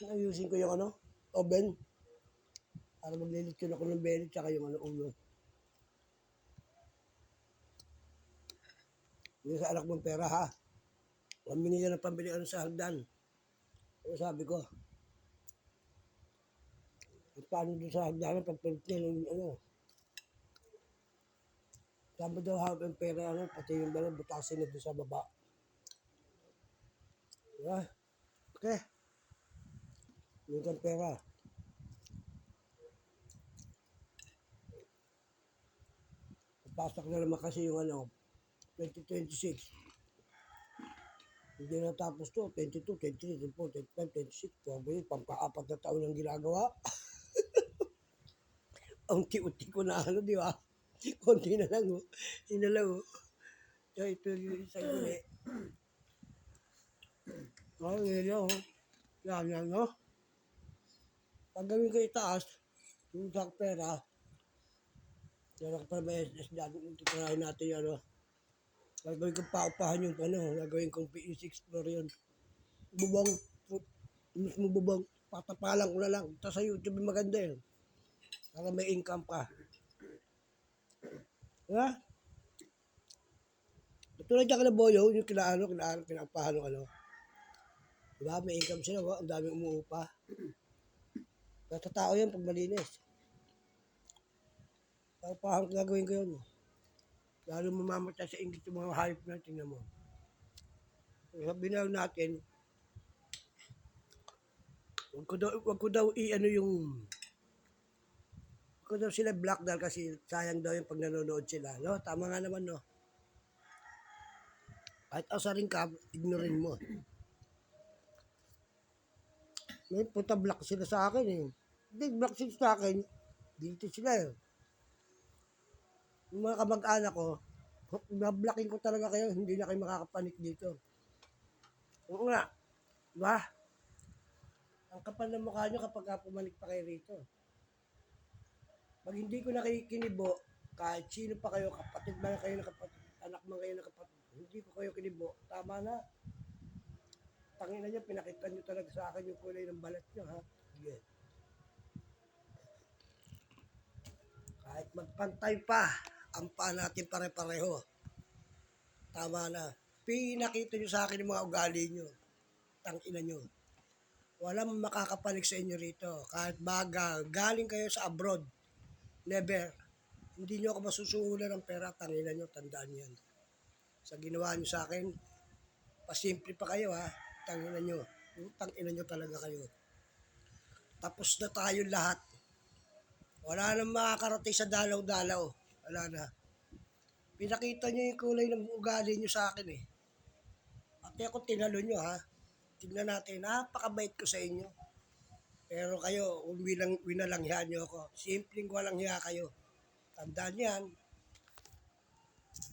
Ayusin ko yung oven. Para maglilitsyon ako ng belly tsaka yung ulo. Hindi sa anak mong pera ha. Humingi ka ng pambili sa hagdan. Ano sabi ko? Paano doon sa hagdan pag niya ng sabi daw hawag ang pera pati yung butasin na doon sa baba. Diba? Okay. Yung kang pera. Pasok na naman kasi yung 2026. Hindi na tapos to, 22, 23, 24, 25, 26. Sabi, pangka-4 na taon ang ginagawa. Ang unti-unti ko na di ba? Konti na lang Hindi na lang So, ito yung isang uli. Yan, yan, Pag gawin ko itaas, yung sa pera, yan ako para may SS dyan, tuturahin natin yan, Gagawin kong paupahan yung gagawin kong PE6 floor yun. Bubong, mismo bubong, patapalan ko na lang. Tapos sa YouTube maganda yun. Para may income ka. Diba? Tulad dyan ka na boyo, yung kinaapahan ng Diba? May income sila, ang daming umuupa. Basta tao yan pag malinis. Paupahan ko gagawin ko yun. Lalo mamamatay sa inggit yung mga hayop na tingnan mo. Sabi na natin, wag ko daw sila block dahil kasi sayang daw yung pag nanonood sila. No? Tama nga naman, no? Kahit asarin ka, ignorin mo. May puta block sila sa akin eh. Hindi, block sila sa akin. Dito sila eh. Yung mga kamag-anak ko, na-blocking ko talaga kayo, hindi na kayo makakapanik dito. Oo nga. Diba? Ang kapal ng mukha nyo kapag pumanik pa kayo rito. Pag hindi ko nakikinibo, kahit sino pa kayo, kapatid man kayo na kapatid, anak man kayo na kapatid, hindi ko kayo kinibo, tama na. Tangina nyo, pinakita nyo talaga sa akin yung kulay ng balat nyo, ha? Sige. Kahit magpantay pa, ang paa natin pare-pareho. Tama na. Pinakita nyo sa akin yung mga ugali nyo. Tangina nyo. Walang makakapanik sa inyo rito. Kahit galing kayo sa abroad. Never. Hindi nyo ako masusungulan ng pera. Tangina nyo, tandaan yan. Sa ginawa nyo sa akin, pasimple pa kayo ha. Tangina nyo. Tangina nyo talaga kayo. Tapos na tayo lahat. Wala nang makakarating sa dalaw-dalaw. Wala na. Pinakita nyo yung kulay ng ugali nyo sa akin eh. Pati ako tinalo nyo ha. Tingnan natin, napakabait ko sa inyo. Pero kayo, winalanghihan nyo ako. Simpleng walang hiya kayo. Tandaan yan.